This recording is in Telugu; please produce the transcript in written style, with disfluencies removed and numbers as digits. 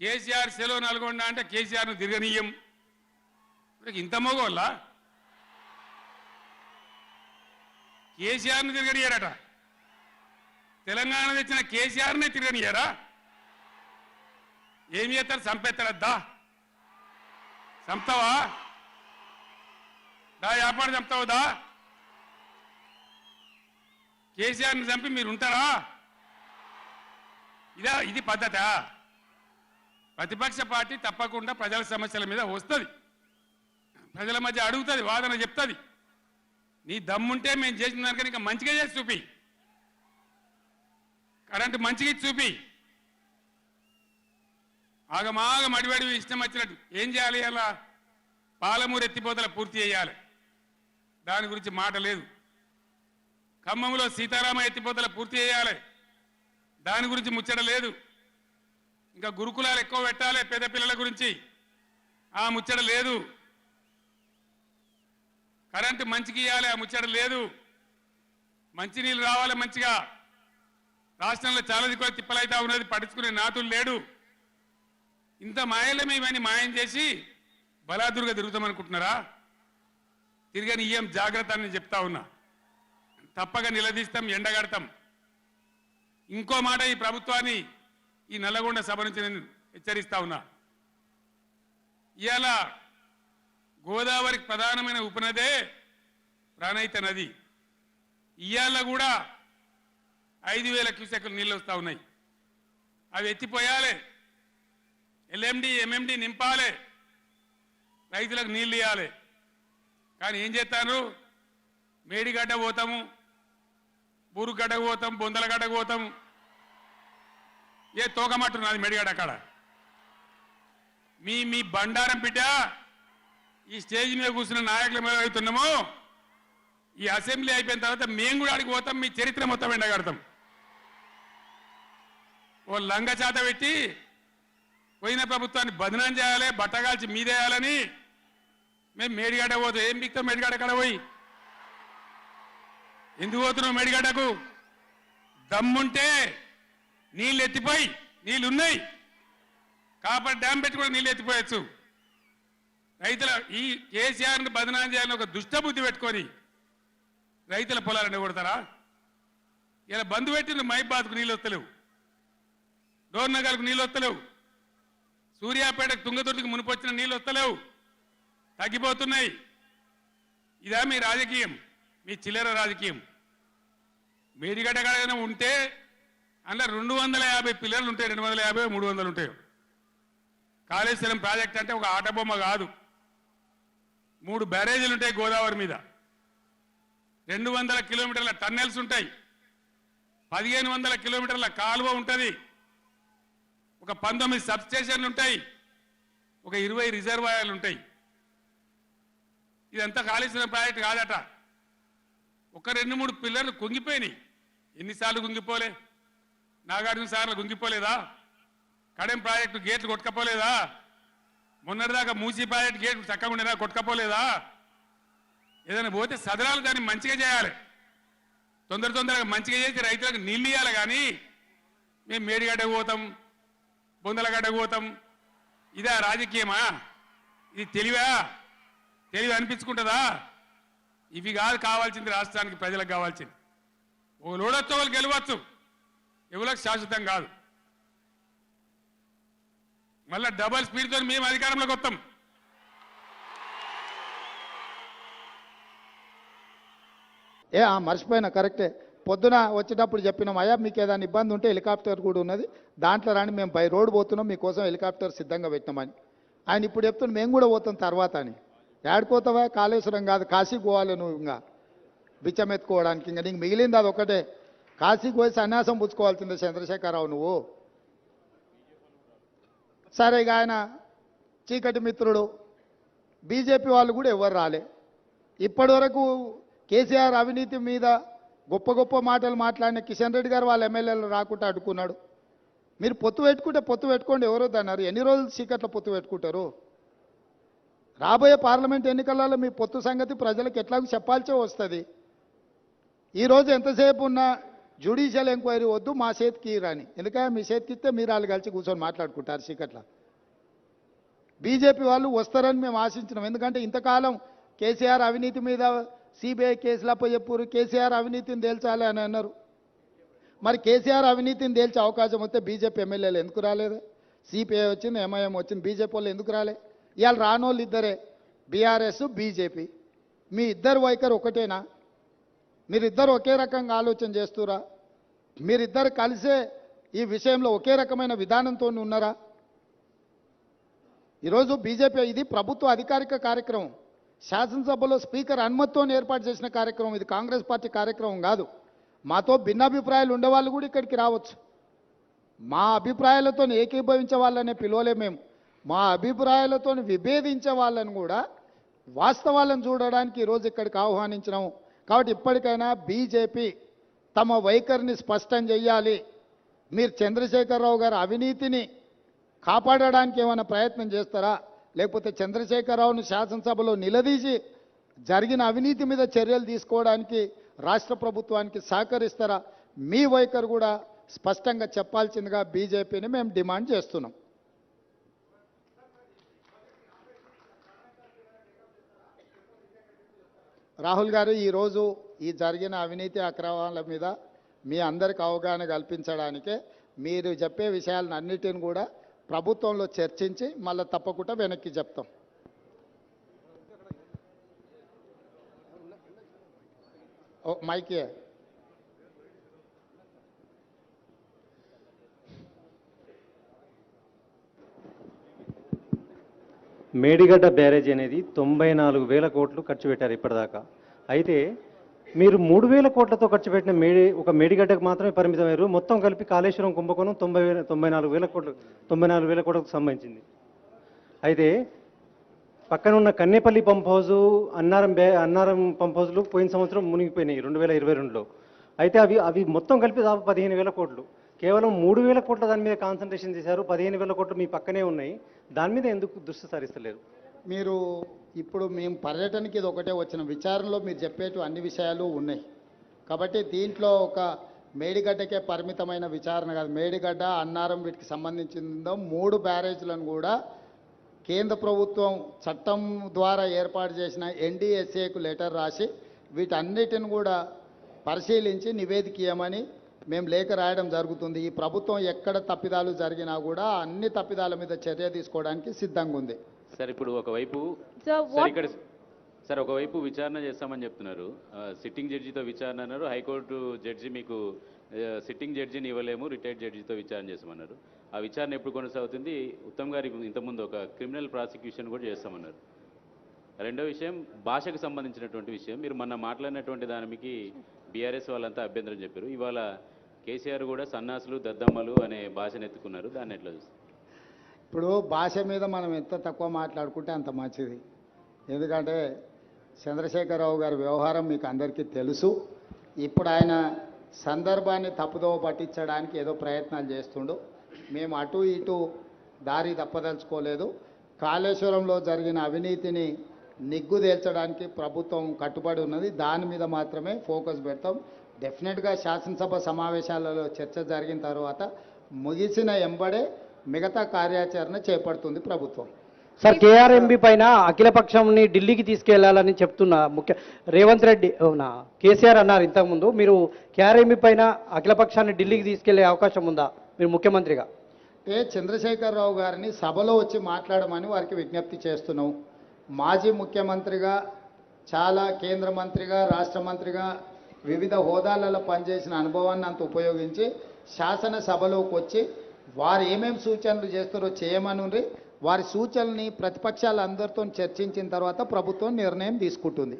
కేసీఆర్ సెలవు నల్గొండ అంటే కేసీఆర్ను తిరగనీయం. ఇంత మగోళ్ళ కేసీఆర్ను తిరగనియారట. తెలంగాణ తెచ్చిన కేసీఆర్నే తిరగనియారా? ఏమి చేస్తారు? చంపేస్తారద్దా? చంపుతావా? దా వ్యాపారం చంపుతావుదా? కేసీఆర్ని చంపి మీరు ఉంటారా? ఇది పద్ధత? ప్రతిపక్ష పార్టీ తప్పకుండా ప్రజల సమస్యల మీద వస్తుంది, ప్రజల మధ్య అడుగుతుంది, వాదన చెప్తుంది. నీ దమ్ముంటే మేము చేసిన దానికన్నా ఇంకా మంచిగా చేసి చూపి, కరెంటు మంచిగా చూపి. ఆగమాగం అడివడివి ఇష్టం వచ్చినట్టు ఏం చేయాలి? అలా పాలమూరు ఎత్తిపోతల పూర్తి చేయాలి, దాని గురించి మాట లేదు. ఖమ్మంలో సీతారామ ఎత్తిపోతల పూర్తి చేయాలి, దాని గురించి ముచ్చట లేదు. ఇంకా గురుకులాలు ఎక్కువ పెట్టాలి పేద పిల్లల గురించి, ఆ ముచ్చట లేదు. కరెంటు మంచిగా ఇవ్వాలి, ఆ ముచ్చట లేదు. మంచినీళ్ళు రావాలి మంచిగా. రాష్ట్రంలో చాలా దిక్కువ తిప్పలైతా ఉన్నది, పట్టించుకునే నాతులు లేడు. ఇంత మాయలమే ఇవన్నీ మాయం చేసి బలాదురుగా తిరుగుతామనుకుంటున్నారా? తిరగని ఏం జాగ్రత్త అని చెప్తా ఉన్నా. తప్పక నిలదీస్తాం, ఎండగడతాం. ఇంకో మాట, ఈ ప్రభుత్వాన్ని ఈ నల్లగొండ సభ నుంచి నేను హెచ్చరిస్తా ఉన్నా. ఇవాళ గోదావరికి ప్రధానమైన ఉపనదే ప్రాణహిత నది. ఇవాళ కూడా 5,000 క్యూసెక్లు నీళ్ళు వస్తూ ఉన్నాయి. అవి ఎత్తిపోయాలి, ఎల్ఎండి ఎంఎండి నింపాలి, రైతులకు నీళ్ళు ఇవ్వాలి. కానీ ఏం చేస్తారు? మేడిగడ్డ పోతాము, బూరుగడ్డకు పోతాం, బొందలగడ్డకు పోతాము. ఏ తోకమట్టున్నది మేడిగడ్డ అక్కడ. మీ బండారం బిడ్డ ఈ స్టేజ్ మీద కూర్చున్న నాయకులు మీద అవుతున్నాము. ఈ అసెంబ్లీ అయిపోయిన తర్వాత మేము కూడా అడిగి పోతాం, మీ చరిత్ర మొత్తం ఎండగడతాం. ఓ లంగచాత పెట్టి పోయిన ప్రభుత్వాన్ని బదనాం చేయాలి, బట్టగాల్చి మీదేయాలని మేము మేడిగడ్డ పోతాం. ఏం బిక్తాం మేడిగడ్డ అక్కడ పోయి? ఎందుకు పోతున్నావు మేడిగడ్డకు? దమ్ముంటే నీళ్ళు ఎత్తిపోయి, నీళ్ళు ఉన్నాయి, కాపర్ డ్యామ్ పెట్టి కూడా నీళ్ళు ఎత్తిపోయచ్చు. రైతుల ఈ కేసీఆర్ని బదనాం చేయాలని ఒక దుష్టబుద్ధి పెట్టుకొని రైతుల పొలాలను కొడతారా? ఇలా బంధు పెట్టిన మైబాద్కు నీళ్ళు వస్తలేవు, డోర్నగర్కు నీళ్ళు వస్తలేవు, సూర్యాపేటకు తుంగతుర్తికి మునిపొచ్చిన నీళ్ళు వస్తలేవు, తగ్గిపోతున్నాయి. ఇదా మీ రాజకీయం? మీ చిల్లర రాజకీయం. మేడిగడ్డ కాడైనా ఉంటే అందులో 250 పిల్లర్లు ఉంటాయి, 250 300 ఉంటాయి. కాళేశ్వరం ప్రాజెక్ట్ అంటే ఒక ఆటబొమ్మ కాదు. 3 బ్యారేజీలు ఉంటాయి గోదావరి మీద, 200 కిలోమీటర్ల టన్నెల్స్ ఉంటాయి, 1500 కిలోమీటర్ల కాలువ ఉంటుంది, ఒక 19 సబ్స్టేషన్లు ఉంటాయి, ఒక 20 రిజర్వాయర్లు ఉంటాయి. ఇదంతా కాళేశ్వరం ప్రాజెక్ట్ కాదట. ఒక 2-3 పిల్లర్లు కుంగిపోయినాయి. ఎన్నిసార్లు కుంగిపోలే? నాగార్జున సార్లు కుంగిపోలేదా? కడెం ప్రాజెక్టు గేట్లు కొట్టుకపోలేదా? మొన్నటిదాకా మూసీ ప్రాజెక్టు గేట్లు చక్కగా ఉండేదా? కొట్టుకపోలేదా? ఏదైనా పోతే సదరాలు దాన్ని మంచిగా చేయాలి, తొందరగా మంచిగా చేసి రైతులకు నీళ్ళు ఇవ్వాలి. కానీ మేము మేడిగడ్డకు పోతాం, బొందలగడ్డకు పోతాం. ఇదా రాజకీయమా? ఇది తెలివా? తెలివి అనిపించుకుంటుందా? ఇవి కాదు కావాల్సింది, రాష్ట్రానికి ప్రజలకు కావాల్సింది. ఓ లోడొచ్చు, వాళ్ళు గెలవచ్చు, ఎవరికి శాశ్వతం కాదు. మళ్ళా డబల్ స్పీడ్తో మేము అధికారంలోకి వస్తాం. మర్చిపోయినా, కరెక్టే. పొద్దున వచ్చేటప్పుడు చెప్పినాం, అయ్యా మీకు ఏదైనా ఇబ్బంది ఉంటే హెలికాప్టర్ కూడా ఉన్నది, దాంట్లో రాని, మేము బై రోడ్ పోతున్నాం, మీకోసం హెలికాప్టర్ సిద్ధంగా పెట్టినామని. ఆయన ఇప్పుడు చెప్తున్నాం మేము కూడా పోతాం తర్వాత అని. ఏడుకోతావా? కాళేశ్వరం కాదు, కాశీకి పోవాలి నువ్వు. ఇంకా బిచ్చం ఎత్తుకోవడానికి ఇంకా నీకు మిగిలింది అది ఒకటే. కాశీకి పోయి సన్యాసం పుచ్చుకోవాల్సిందే చంద్రశేఖరరావు నువ్వు. సరే, ఇక ఆయన చీకటి మిత్రుడు, బీజేపీ వాళ్ళు కూడా ఎవరు రాలే ఇప్పటి వరకు. కేసీఆర్ అవినీతి మీద గొప్ప గొప్ప మాటలు మాట్లాడిన కిషన్ రెడ్డి గారు వాళ్ళ ఎమ్మెల్యేలు రాకుండా అడ్డుకున్నాడు. మీరు పొత్తు పెట్టుకుంటే పొత్తు పెట్టుకోండి, ఎవరో అన్నారు. ఎన్ని రోజులు చీకట్లో పొత్తు పెట్టుకుంటారు? రాబోయే పార్లమెంట్ ఎన్నికలలో మీ పొత్తు సంగతి ప్రజలకు ఎట్లాగో చెప్పాల్సే వస్తుంది. ఈరోజు ఎంతసేపు ఉన్నా జ్యుడిషియల్ ఎంక్వైరీ వద్దు, మా చేతికి ఇరని. ఎందుకంటే మీ చేతికి ఇస్తే మీరు వాళ్ళు కలిసి కూర్చొని మాట్లాడుకుంటారు చీకట్ల. బీజేపీ వాళ్ళు వస్తారని మేము ఆశించినాం. ఎందుకంటే ఇంతకాలం కేసీఆర్ అవినీతి మీద సిబిఐ కేసులు అప్పచెప్పురు, కేసీఆర్ అవినీతిని తేల్చాలి అని అన్నారు. మరి కేసీఆర్ అవినీతిని తేల్చే అవకాశం వస్తే బీజేపీ ఎమ్మెల్యేలు ఎందుకు రాలేదు? సిపిఐ వచ్చింది, ఎంఐఎం వచ్చింది, బీజేపీ వాళ్ళు ఎందుకు రాలే? ఇవాళ రానోళ్ళు ఇద్దరే, బీఆర్ఎస్ బీజేపీ. మీ ఇద్దరు వైఖరి ఒకటేనా? మీరిద్దరు ఒకే రకంగా ఆలోచన చేస్తురా? మీరిద్దరు కలిసే ఈ విషయంలో ఒకే రకమైన విధానంతో ఉన్నారా? ఈరోజు బీజేపీ ఇది ప్రభుత్వ అధికారిక కార్యక్రమం, శాసనసభలో స్పీకర్ అనుమతితో ఏర్పాటు చేసిన కార్యక్రమం. ఇది కాంగ్రెస్ పార్టీ కార్యక్రమం కాదు. మాతో భిన్నాభిప్రాయాలు ఉండేవాళ్ళు కూడా ఇక్కడికి రావచ్చు. మా అభిప్రాయాలతో ఏకీభవించే వాళ్ళనే పిలవలే మేము. మా అభిప్రాయాలతో విభేదించే వాళ్ళని కూడా వాస్తవాలను చూడడానికి ఈరోజు ఇక్కడికి ఆహ్వానించినాము. కాబట్టి ఇప్పటికైనా బీజేపీ తమ వైఖరిని స్పష్టం చేయాలి. మీరు చంద్రశేఖరరావు గారి అవినీతిని కాపాడడానికి ఏమైనా ప్రయత్నం చేస్తారా? లేకపోతే చంద్రశేఖరరావును శాసనసభలో నిలదీసి జరిగిన అవినీతి మీద చర్యలు తీసుకోవడానికి రాష్ట్ర ప్రభుత్వానికి సహకరిస్తారా? మీ వైఖరి కూడా స్పష్టంగా చెప్పాల్సిందిగా బీజేపీని మేము డిమాండ్ చేస్తున్నాం. రాహుల్ గారు, ఈరోజు ఈ జరిగిన అవినీతి అక్రమాల మీద మీ అందరికి అవగాహన కల్పించడానికే మీరు చెప్పే విషయాలను అన్నిటిని కూడా ప్రభుత్వంలో చర్చించి మళ్ళీ తప్పకుండా వెనక్కి చెప్తాం. మైకే మేడిగడ్డ బ్యారేజ్ అనేది 94,000 కోట్లు ఖర్చు పెట్టారు ఇప్పటిదాకా. అయితే మీరు 3,000 కోట్లతో ఖర్చు పెట్టిన ఒక మేడిగడ్డకు మాత్రమే పరిమితమయ్యారు. మొత్తం కలిపి కాళేశ్వరం కుంభకోణం 94,000 కోట్లకు సంబంధించింది. అయితే పక్కన ఉన్న Kannepalli pump house, Annaram pump హౌజులు పోయిన సంవత్సరం మునిగిపోయినాయి 2022లో. అయితే అవి మొత్తం కలిపి దాదాపు 15,000 కోట్లు. కేవలం 3,000 కోట్ల దాని మీద కాన్సన్ట్రేషన్ చేశారు. 15,000 కోట్లు మీ పక్కనే ఉన్నాయి. దాని మీద ఎందుకు దృష్టి సారిస్తలేరు? మీరు ఇప్పుడు మేము పర్యటనకి ఇది ఒకటే వచ్చిన విచారణలో మీరు చెప్పేటు అన్ని విషయాలు ఉన్నాయి. కాబట్టి దీంట్లో ఒక మేడిగడ్డకే పరిమితమైన విచారణ కాదు. మేడిగడ్డ, అన్నారం వీటికి సంబంధించిందో 3 బ్యారేజ్లను కూడా కేంద్ర ప్రభుత్వం చట్టం ద్వారా ఏర్పాటు చేసిన ఎన్డీఎస్ఏకు లెటర్ రాసి వీటన్నిటిని కూడా పరిశీలించి నివేదిక ఇవ్వమని మేము లేఖ రాయడం జరుగుతుంది. ఈ ప్రభుత్వం ఎక్కడ తప్పిదాలు జరిగినా కూడా అన్ని తప్పిదాల మీద చర్య తీసుకోవడానికి సిద్ధంగా ఉంది. సార్, ఇప్పుడు ఒకవైపు ఒకవైపు విచారణ చేస్తామని చెప్తున్నారు. సిట్టింగ్ జడ్జితో విచారణ అన్నారు. హైకోర్టు జడ్జి మీకు సిట్టింగ్ జడ్జిని ఇవ్వలేము, రిటైర్డ్ జడ్జితో విచారణ చేస్తామన్నారు. ఆ విచారణ ఎప్పుడు కొనసాగుతుంది? ఉత్తమ్ గారి ఇంతకుముందు ఒక క్రిమినల్ ప్రాసిక్యూషన్ కూడా చేస్తామన్నారు. రెండో విషయం, భాషకు సంబంధించినటువంటి విషయం. మీరు మొన్న మాట్లాడినటువంటి దానికి బీఆర్ఎస్ వాళ్ళంతా అభ్యంతరం చెప్పారు. ఇవాళ కేసీఆర్ కూడా సన్నాసులు, దద్దమ్మలు అనే భాషను ఎత్తుకున్నారు. దాన్ని ఎట్లా చూస్తారు? ఇప్పుడు భాష మీద మనం ఎంత తక్కువ మాట్లాడుకుంటే అంత మంచిది. ఎందుకంటే చంద్రశేఖరరావు గారి వ్యవహారం మీకు అందరికీ తెలుసు. ఇప్పుడు ఆయన సందర్భాన్ని తప్పుదోవ పట్టించడానికి ఏదో ప్రయత్నాలు చేస్తుండు. మేము అటు ఇటు దారి తప్పదలుచుకోలేదు. కాళేశ్వరంలో జరిగిన అవినీతిని నిగ్గుదేల్చడానికి ప్రభుత్వం కట్టుబడి ఉన్నది. దాని మీద మాత్రమే ఫోకస్ పెడతాం. డెఫినెట్గా శాసనసభ సమావేశాలలో చర్చ జరిగిన తర్వాత ముగిసిన ఎంబడే మిగతా కార్యాచరణ చేపడుతుంది ప్రభుత్వం. సార్, కేఆర్ఎంబి పైన అఖిలపక్షంని ఢిల్లీకి తీసుకెళ్లాలని చెప్తున్న రేవంత్ రెడ్డి కేసీఆర్ అన్నారు ఇంతకుముందు. మీరు కేఆర్ఎంబి పైన అఖిలపక్షాన్ని ఢిల్లీకి తీసుకెళ్లే అవకాశం ఉందా మీరు ముఖ్యమంత్రిగా? చంద్రశేఖరరావు గారిని సభలో వచ్చి మాట్లాడమని వారికి విజ్ఞప్తి చేస్తున్నాం. మాజీ ముఖ్యమంత్రిగా, చాలా కేంద్ర మంత్రిగా, రాష్ట్ర మంత్రిగా వివిధ హోదాలలో పనిచేసిన అనుభవాన్ని అంత ఉపయోగించి శాసనసభలోకి వచ్చి వారు ఏమేమి సూచనలు చేస్తారో చేయమని వారి సూచనల్ని ప్రతిపక్షాలందరితో చర్చించిన తర్వాత ప్రభుత్వం నిర్ణయం తీసుకుంటుంది.